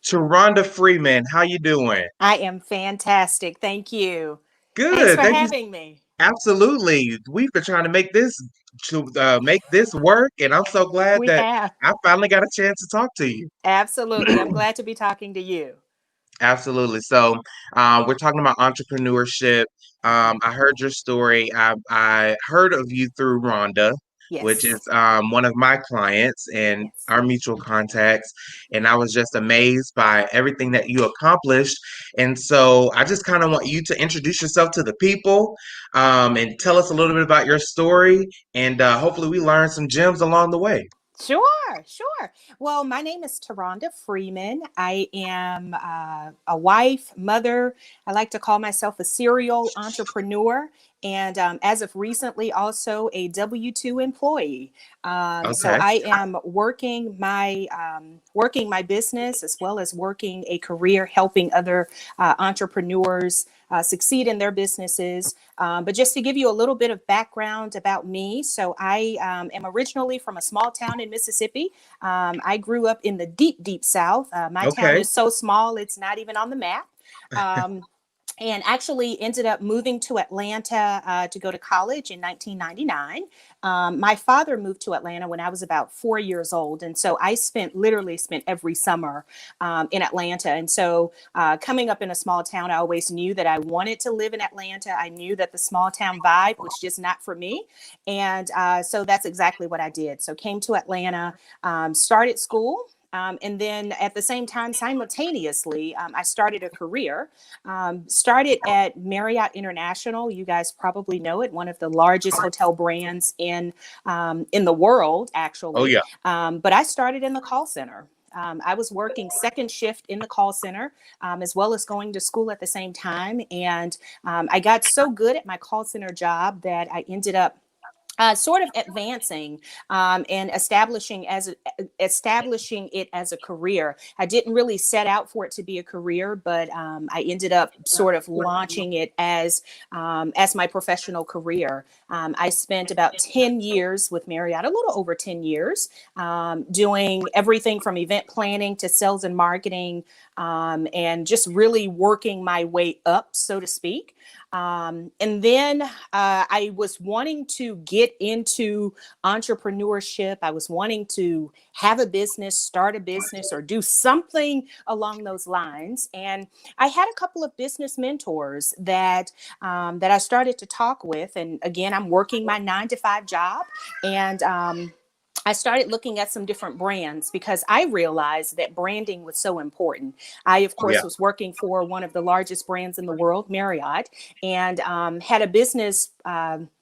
TuRhonda Freeman, how you doing? I am fantastic. Thank you. Thanks Good, for thank you. having me. Absolutely. We've been trying to make this work, and I'm so glad We that have. I finally got a chance to talk to you. Absolutely. I'm glad to be talking to you. Absolutely. So, we're talking about entrepreneurship. Mhm. I heard your story. I heard of you through Rhonda, which is Yes. one of my clients and Yes. our mutual contacts. And I was just amazed by everything that you accomplished. And so, I just kind of want you to introduce yourself to the people, and tell us a little bit about your story. And hopefully, we learn some gems along the way. Sure, sure. Well, my name is TuRhonda Freeman. I am a wife, mother. I like to call myself a serial entrepreneur, and as of recently, also a W 2 employee. So Okay. I am working my business as well as working a career, helping other entrepreneurs succeed in their businesses. But just to give you a little bit of background about me, so I am originally from a small town in Mississippi. I grew up in the deep, deep South. My town Okay. is so small, it's not even on the map. Um, and actually ended up moving to Atlanta to go to college in 1999. My father moved to Atlanta when I was about 4 years old, and so I literally spent every summer in Atlanta. And so, coming up in a small town, I always knew that I wanted to live in Atlanta. I knew that the small town vibe was just not for me, and so that's exactly what I did. So, came to Atlanta, started school. And then at the same time, simultaneously, I started a career. Started at Marriott International. You guys probably know it, one of the largest hotel brands in the world, Oh, actually. yeah. But I started in the call center. I was working second shift in the call center, as well as going to school at the same time. And I got so good at my call center job that I ended up sort of advancing and establishing it as a career. I didn't really set out for it to be a career, but I ended up sort of launching it as my professional career. I spent about 10 years with Marriott, a little over 10 years, doing everything from event planning to sales and marketing, and just really working my way up, so to speak. And then I was wanting to get into entrepreneurship. I was wanting to have a business, start a business, or do something along those lines. And I had a couple of business mentors that I started to talk with. And again, I'm working my 9 to 5 job, and I started looking at some different brands because I realized that branding was so important. I, of Yeah. course, was working for one of the largest brands in the world, Marriott, and had a business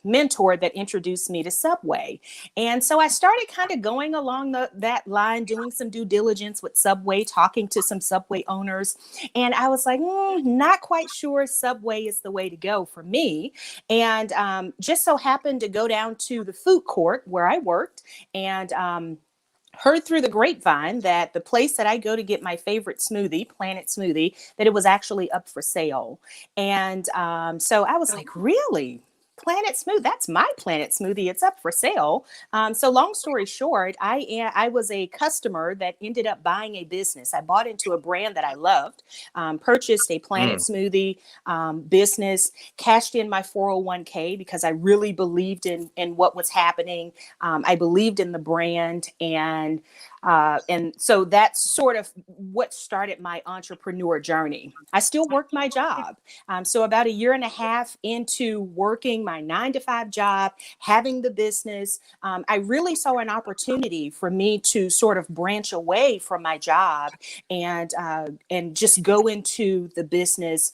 mentor that introduced me to Subway. And so I started kind of going along that line, doing some due diligence with Subway, talking to some Subway owners. And I was like, not quite sure Subway is the way to go for me. And just so happened to go down to the food court where I worked, and heard through the grapevine that the place that I go to get my favorite smoothie, Planet Smoothie, that it was actually up for sale. And so I was like, really? Planet Smoothie, that's my Planet Smoothie. It's up for sale. So long story short, I was a customer that ended up buying a business. I bought into a brand that I loved, purchased a Planet Mm, Smoothie business, cashed in my 401k because I really believed in what was happening. I believed in the brand, and so that's sort of what started my entrepreneur journey. I still work my job. So about a year and a half into working my 9 to 5 job, having the business, I really saw an opportunity for me to sort of branch away from my job and just go into the business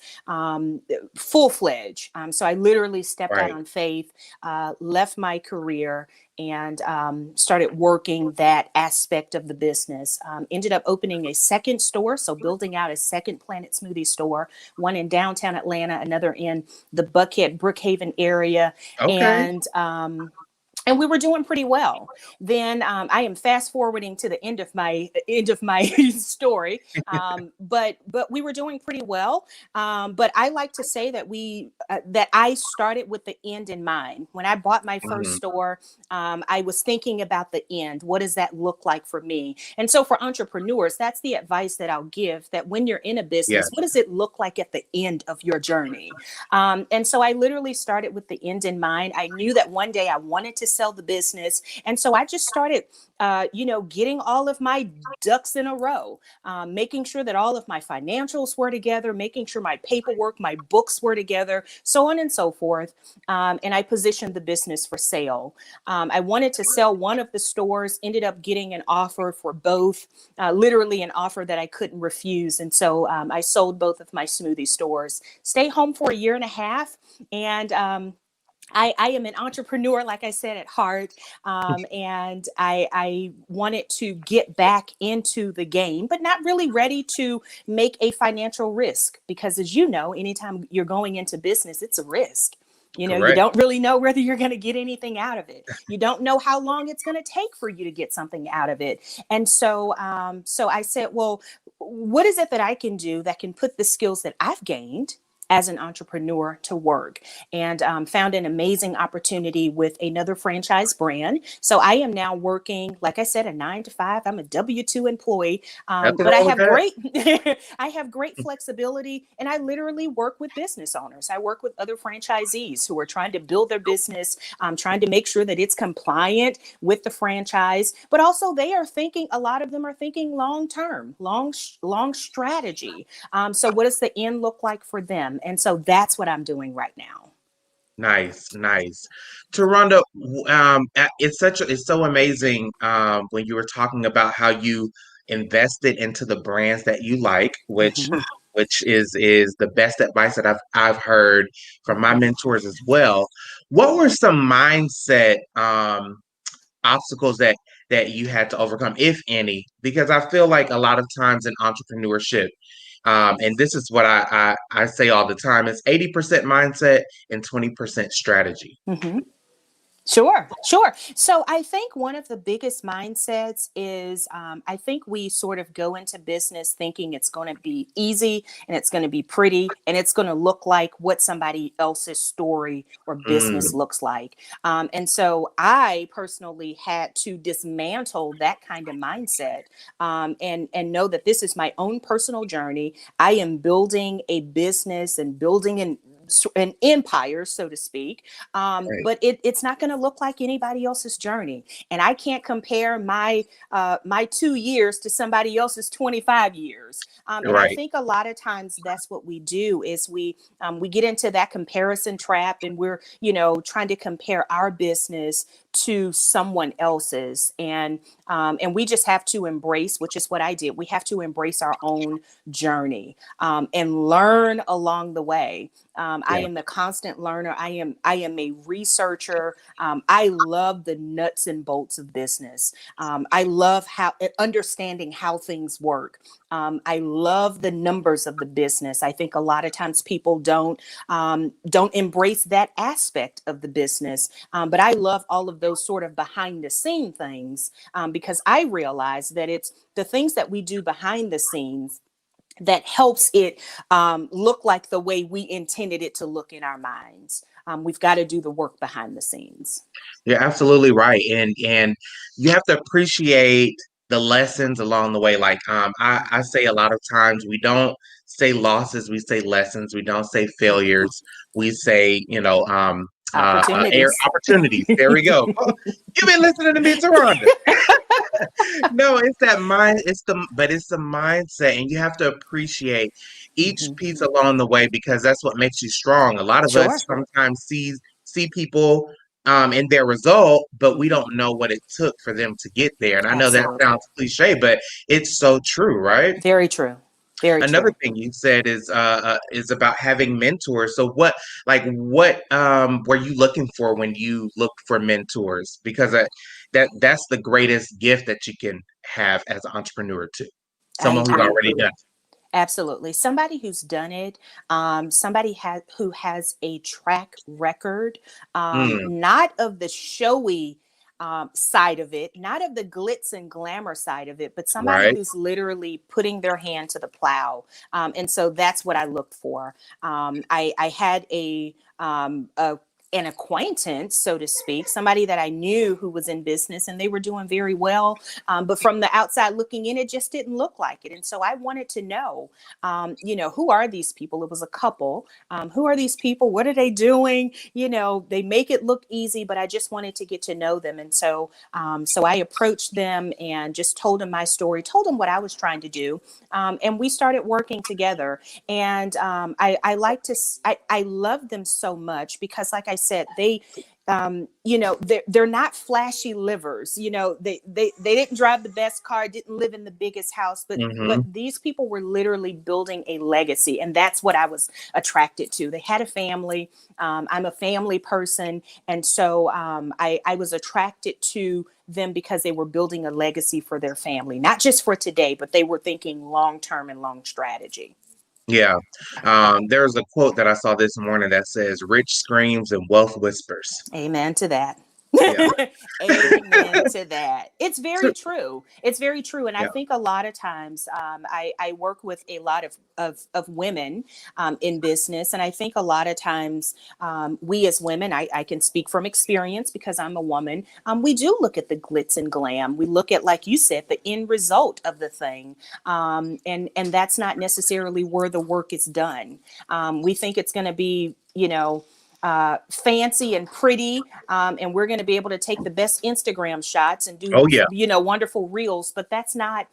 full fledged. So I literally stepped out right. on faith, left my career, and started working that aspect of the business. Ended up opening a second store, so building out a second Planet Smoothie store, one in downtown Atlanta, another in the Buckhead, Brookhaven area. Okay. And and we were doing pretty well. Then I am fast forwarding to the end of my story, but we were doing pretty well. But I like to say that that I started with the end in mind. When I bought my first Mhm. store, I was thinking about the end. What does that look like for me? And so for entrepreneurs, that's the advice that I'll give. That when you're in a business, what Yes. does it look like at the end of your journey? And so I literally started with the end in mind. I knew that one day I wanted to sell the business. And so I just started, getting all of my ducks in a row, making sure that all of my financials were together, making sure my paperwork, my books were together, so on and so forth. And I positioned the business for sale. I wanted to sell one of the stores, ended up getting an offer for both, literally an offer that I couldn't refuse. And so I sold both of my smoothie stores, stayed home for a year and a half, and I am an entrepreneur, like I said, at heart. And I wanted to get back into the game, but not really ready to make a financial risk. Because as you know, anytime you're going into business, it's a risk. You Correct. don't really know whether you're going to get anything out of it. You don't know how long it's going to take for you to get something out of it. And so I said, well, what is it that I can do that can put the skills that I've gained as an entrepreneur to work? And found an amazing opportunity with another franchise brand. So I am now working, like I said, a 9 to 5. I'm a W-2 employee, Nothing but I wrong with have that. great I have great flexibility, and I literally work with business owners. I work with other franchisees who are trying to build their business, trying to make sure that it's compliant with the franchise, but also they are thinking. A lot of them are thinking long term, long strategy. So what does the end look like for them? And so that's what I'm doing right now. Nice, nice. TuRhonda, it's so amazing when you were talking about how you invested into the brands that you like, Mhm. which is the best advice that I've heard from my Mhm. mentors as well. What were some mindset obstacles that you had to overcome, if any? Because I feel like a lot of times in entrepreneurship, and this is what I say all the time, it's 80% mindset and 20% strategy. Mhm. Sure, sure. So I think one of the biggest mindsets is I think we sort of go into business thinking it's going to be easy and it's going to be pretty and it's going to look like what somebody else's story or business Mm, looks like. And so I personally had to dismantle that kind of mindset, and know that this is my own personal journey. I am building a business and building an empire, so to speak, right, but it's not going to look like anybody else's journey, and I can't compare my 2 years to somebody else's 25 years. And I right. think a lot of times that's what we do is we get into that comparison trap, and we're trying to compare our business to someone else's, and we just have to embrace, which is what I did. We have to embrace our own journey, and learn along the way. I Yeah. am a constant learner. I am a researcher. I love the nuts and bolts of business. I love how understanding how things work. I love the numbers of the business. I think a lot of times people don't embrace that aspect of the business. But I love all of those sort of behind the scene things, because I realize that it's the things that we do behind the scenes that helps it look like the way we intended it to look in our minds. We've got to do the work behind the scenes. You're absolutely right. And you have to appreciate the lessons along the way. Like I say a lot of times we don't say losses, we say lessons. We don't say failures. We say, Opportunities. opportunities. There we go. You've been listening to me, Taronda. No, it's that mind. It's the mindset, and you have to appreciate each Mhm. piece along the way because that's what makes you strong. A lot of us Sure. sometimes see people in their result, but we Mhm. don't know what it took for them to get there. And I know that Absolutely. sounds cliche, but it's so true, right? Very true. Very Another true. thing you said is about having mentors. So what were you looking for when you looked for mentors? Because that's the greatest gift that you can have as an entrepreneur too. I Someone who's agree. already done. Absolutely. Somebody who's done it, who has a track record, Mm, not of the showy side of it, not of the glitz and glamour side of it, but somebody right. who's literally putting their hand to the plow. And so that's what I looked for. I had an acquaintance, so to speak, somebody that I knew who was in business and they were doing very well. But from the outside looking in, it just didn't look like it. And so I wanted to know, who are these people? It was a couple. Who are these people? What are they doing? They make it look easy, but I just wanted to get to know them. And so I approached them and just told them my story, told them what I was trying to do. And we started working together. And I like to, I love them so much because, like I said, they're not flashy livers. They didn't drive the best car, didn't live in the biggest house, but Hmm. these people were literally building a legacy, and that's what I was attracted to. They had a family. I'm a family person, and so I was attracted to them because they were building a legacy for their family, not just for today, but they were thinking long term and long strategy. Yeah. There's a quote that I saw this morning that says, "Rich screams and wealth whispers." Amen to that. Yeah. Amen to that. It's So, very true. It's very true. And I yeah. think a lot of times I work with a lot of women in business. And I think a lot of times we as women, I can speak from experience because I'm a woman, we do look at the glitz and glam. We look at, like you said, the end result of the thing. And that's not necessarily where the work is done. We think it's going to be, fancy and pretty, and we're going to be able to take the best Instagram shots and do Oh yeah. wonderful reels, but that's not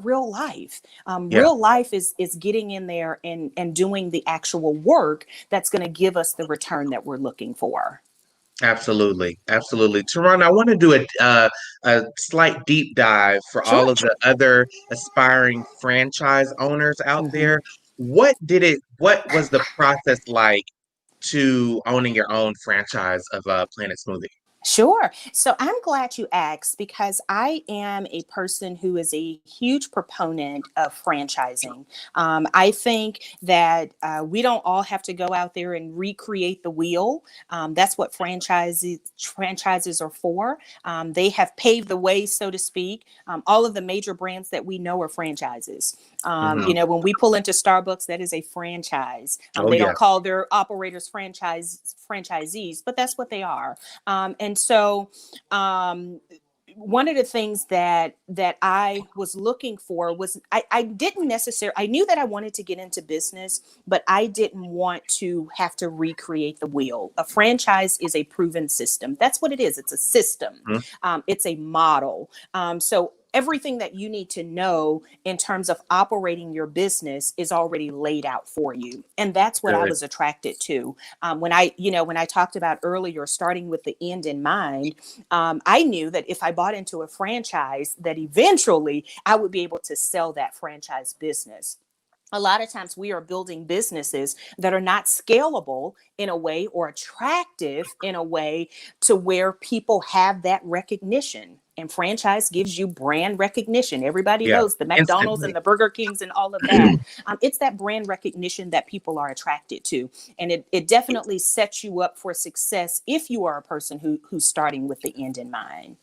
real life. Yeah. Real life is getting in there and doing the actual work that's going to give us the return that we're looking for. Absolutely, absolutely. Teron, I want to do a slight deep dive for all Sure. of the other aspiring franchise owners out Mhm. there. What was the process like to owning your own franchise of Planet Smoothie? Sure. So I'm glad you asked because I am a person who is a huge proponent of franchising. I think that we don't all have to go out there and recreate the wheel. That's what franchises are for. They have paved the way, so to speak. All of the major brands that we know are franchises. Hmm. When we pull into Starbucks, that is a franchise. Oh They yeah. don't call their operators franchisees, but that's what they are. And so one of the things that I was looking for was I didn't necessarily, I knew that I wanted to get into business, but I didn't want to have to recreate the wheel. A franchise is a proven system. That's what it is. It's a system. Mhm. It's a model. So everything that you need to know in terms of operating your business is already laid out for you, and that's what I Good. was attracted to. When I talked about earlier, starting with the end in mind, I knew that if I bought into a franchise, that eventually I would be able to sell that franchise business. A lot of times we are building businesses that are not scalable in a way or attractive in a way to where people have that recognition. And franchise gives you brand recognition. Everybody Yeah. knows the McDonald's and Instantly. the Burger Kings and all of that. It's that brand recognition that people are attracted to. And it definitely sets you up for success if you are a person who's starting with the end in mind.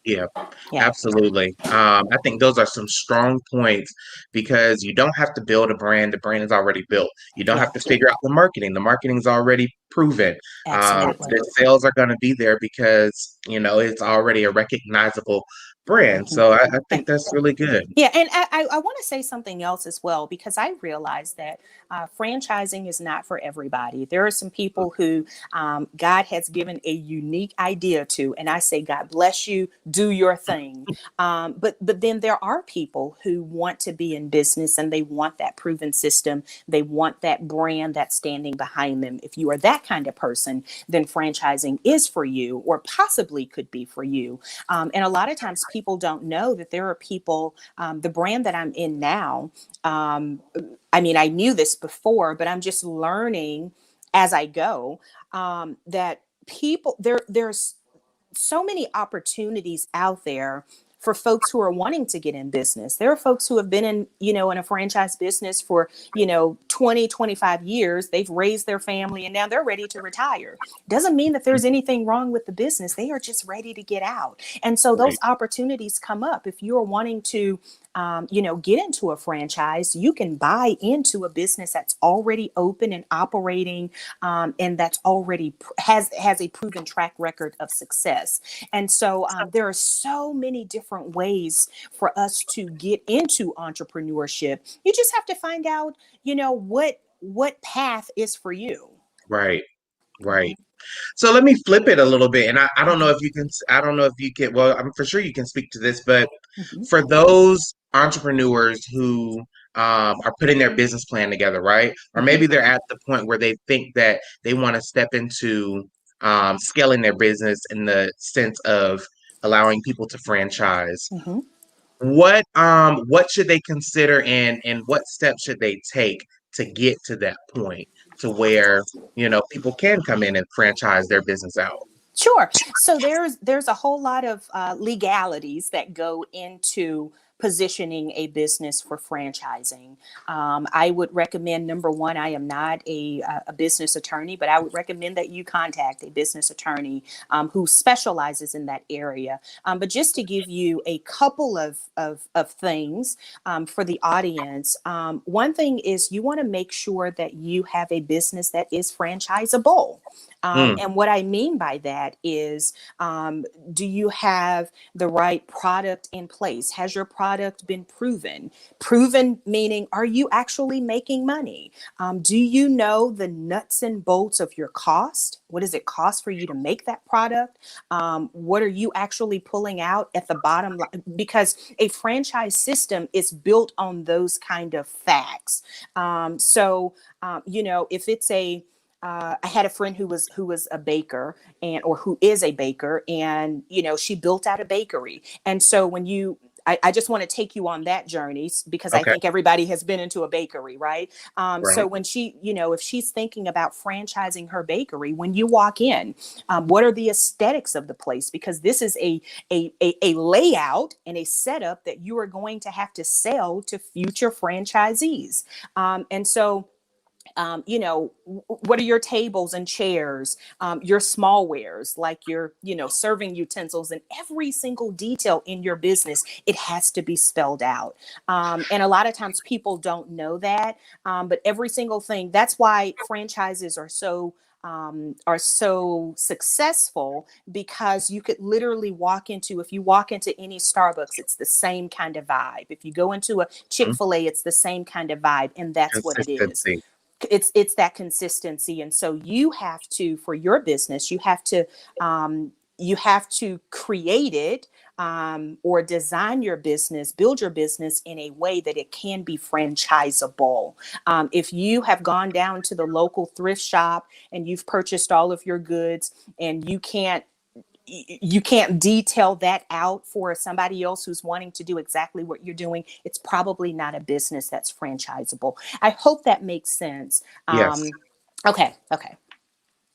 Yeah, Yeah, absolutely. I think those are some strong points because you don't have to build a brand. The brand is already built. You don't yeah, have to figure out the marketing. The marketing is already proven. absolutely. The sales are going to be there because, it's already a recognizable brand. Mhm. So I Yeah. think that's really good. Yeah, and I want to say something else as well because I realize that franchising is not for everybody. There are some people who God has given a unique idea to, and I say, God bless you, do your thing. But then there are people who want to be in business and they want that proven system. They want that brand that's standing behind them. If you are that kind of person, then franchising is for you, or possibly could be for you. And a lot of times people don't know that there are people, the brand that I'm in now, um, I mean, I knew this before, but I'm just learning as I go, that there's so many opportunities out there for folks who are wanting to get in business. There are folks who have been in, in a franchise business for, 20, 25 years. They've raised their family and now they're ready to retire. Doesn't mean that there's anything wrong with the business. They are just ready to get out. And so those Right. opportunities come up. If you're wanting to, get into a franchise, you can buy into a business that's already open and operating, and that's already has a proven track record of success. And so there are so many different ways for us to get into entrepreneurship. You just have to find out, what path is for you. Right. Right. So let me flip it a little bit. And I don't know Mhm, if you can, I don't know if you can, well, I'm for sure you can speak to this, but mhm, for those entrepreneurs who are putting their business plan together, right? Or mhm, maybe they're at the point where they think that they want to step into scaling their business in the sense of allowing people to franchise. mhm. What should they consider and what steps should they take to get to that point to where, people can come in and franchise their business out? Sure. So there's a whole lot of legalities that go into positioning a business for franchising. I would recommend, number one, I am not a business attorney, but I would recommend that you contact a business attorney who specializes in that area. But just to give you a couple of things for the audience, one thing is you want to make sure that you have a business that is franchisable. Mm, And what I mean by that is, do you have the right product in place? Has your product been proven? Proven meaning, are you actually making money? Do you know the nuts and bolts of your cost? What does it cost for you to make that product? What are you actually pulling out at the bottom line? Because a franchise system is built on those kind of facts. If it's I had a friend who was a baker or who is a baker, and she built out a bakery. And so I just want to take you on that journey because I okay, think everybody has been into a bakery, right? So right. when if she's thinking about franchising her bakery, when you walk in, what are the aesthetics of the place? Because this is a layout and a setup that you are going to have to sell to future franchisees. And so what are your tables and chairs, your smallwares, like your, serving utensils, and every single detail in your business, it has to be spelled out. And a lot of times people don't know that, but every single thing, that's why franchises are so successful, because you could literally if you walk into any Starbucks, it's the same kind of vibe. If you go into a Mm, Chick-fil-A, it's the same kind of vibe. And that's what it is. consistency. It's that consistency. And so you have to, for your business, you have to create it, or design your business, build your business in a way that it can be franchisable. If you have gone down to the local thrift shop and you've purchased all of your goods, and you can't detail that out for somebody else who's wanting to do exactly what you're doing, it's probably not a business that's franchisable. I hope that makes sense. Yes. Okay. Yeah,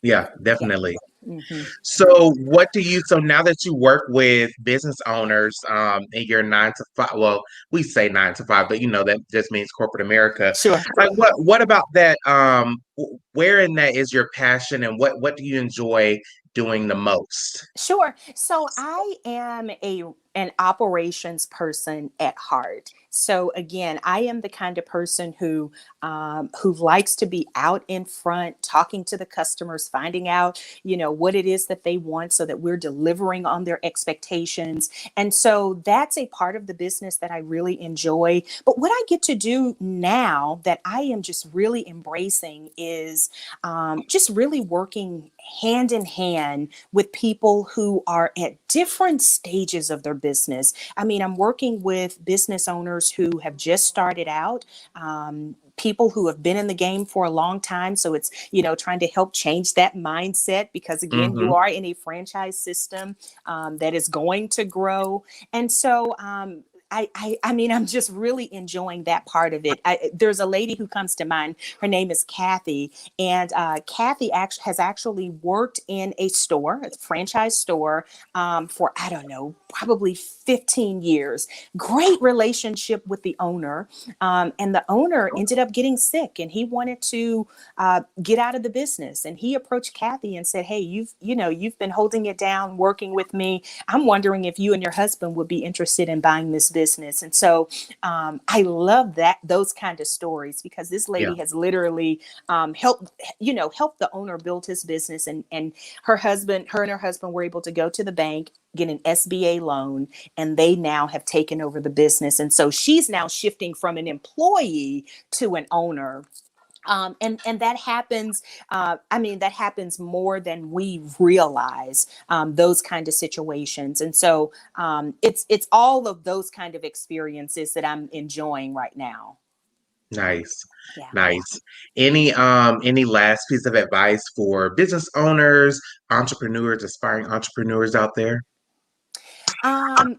Yeah. definitely. Hmm. So now that you work with business owners in your 9 to 5, well, we say 9 to 5, but that just means corporate America. Sure. Like what about that? Where in that is your passion, and what do you enjoy doing the most? Sure. So I am an operations person at heart. So again, I am the kind of person who likes to be out in front, talking to the customers, finding out, what it is that they want, so that we're delivering on their expectations. And so that's a part of the business that I really enjoy. But what I get to do now that I am just really embracing is just really working hand in hand with people who are at different stages of their business. I mean, I'm working with business owners who have just started out. People who have been in the game for a long time. So it's, trying to help change that mindset, because again, Mm-hmm. you are in a franchise system that is going to grow. And so I mean, I'm just really enjoying that part of it. There's a lady who comes to mind. Her name is Kathy, and Kathy has actually worked in a store, a franchise store, for, I don't know, probably 15 years. Great relationship with the owner, and the owner ended up getting sick, and he wanted to get out of the business. And he approached Kathy and said, "Hey, you've been holding it down, working with me. I'm wondering if you and your husband would be interested in buying this business." And so I love those kind of stories, because this Yeah. lady has literally helped the owner build his business, and her and her husband were able to go to the bank, get an SBA loan, and they now have taken over the business. And so she's now shifting from an employee to an owner. And that happens. I mean, that happens more than we realize. Those kind of situations, and so it's all of those kind of experiences that I'm enjoying right now. Nice. Yeah. Nice. Any last piece of advice for business owners, entrepreneurs, aspiring entrepreneurs out there? Um,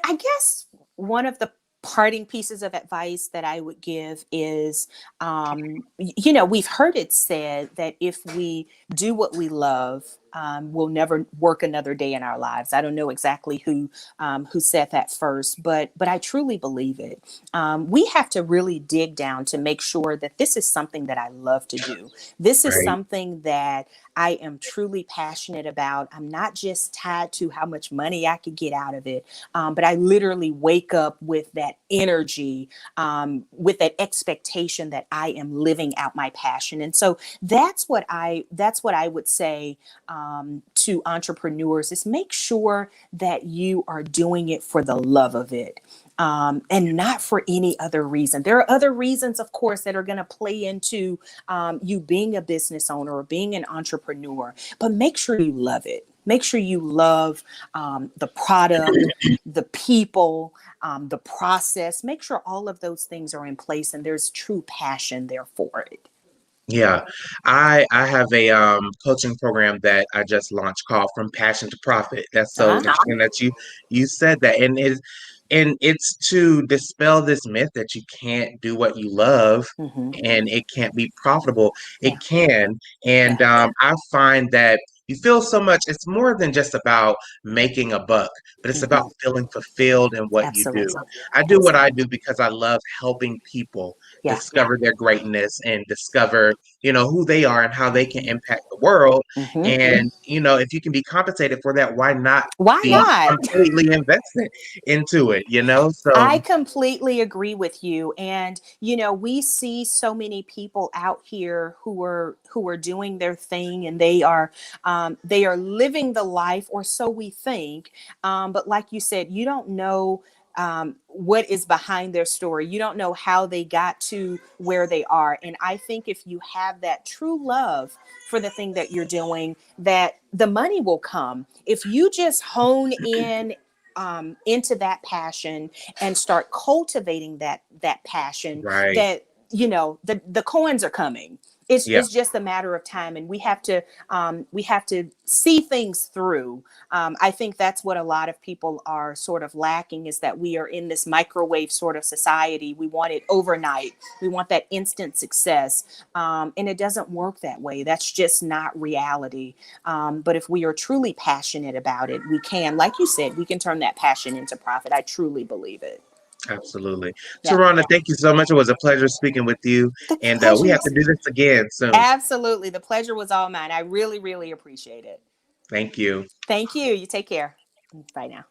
I guess one of the parting pieces of advice that I would give is, we've heard it said that if we do what we love, we'll never work another day in our lives. I don't know exactly who said that first, but I truly believe it. We have to really dig down to make sure that this is something that I love to do. This is Right. something that I am truly passionate about. I'm not just tied to how much money I could get out of it, but I literally wake up with that energy, with that expectation that I am living out my passion. And so that's what I would say, to entrepreneurs, is make sure that you are doing it for the love of it. And not for any other reason. There are other reasons, of course, that are going to play into you being a business owner or being an entrepreneur, but make sure you love it. Make sure you love the product, the people, the process. Make sure all of those things are in place and there's true passion there for it. Yeah, I have a coaching program that I just launched called From Passion to Profit. That's so Uh-huh. interesting that you said that, and it's to dispel this myth that you can't do what you love Hmm. and it can't be profitable. It Yeah. can, and Yeah. I find that you feel so much. It's more than just about making a buck, but it's about Hmm. feeling fulfilled in what you do. Absolutely. I do what I Absolutely. do because I love helping people Yeah. discover their greatness and discover, who they are and how they can Hmm. impact the world. Hmm. And, if you can be compensated for that, why not Why be not? completely invested into it? I So, completely agree with you. And, we see so many people out here who are doing their thing, and they are living the life, or so we think. But like you said, you don't know what is behind their story. You don't know how they got to where they are. And I think if you have that true love for the thing that you're doing, that the money will come. If you just hone in into that passion and start cultivating that passion, right. that the coins are coming. it's Yeah. it's just a matter of time, and we have to see things through. I think that's what a lot of people are sort of lacking, is that we are in this microwave sort of society. We want it overnight. We want that instant success, and it doesn't work that way. That's just not reality. But if we are truly passionate about it, we can, like you said, we can turn that passion into profit. I truly believe it. Absolutely. Yeah. TuRhonda, thank you so much. It was a pleasure speaking with you. The And we pleasure have to is do this again soon. absolutely, the pleasure was all mine. I really, really appreciate it. Thank you. Thank you. You take care. Bye now.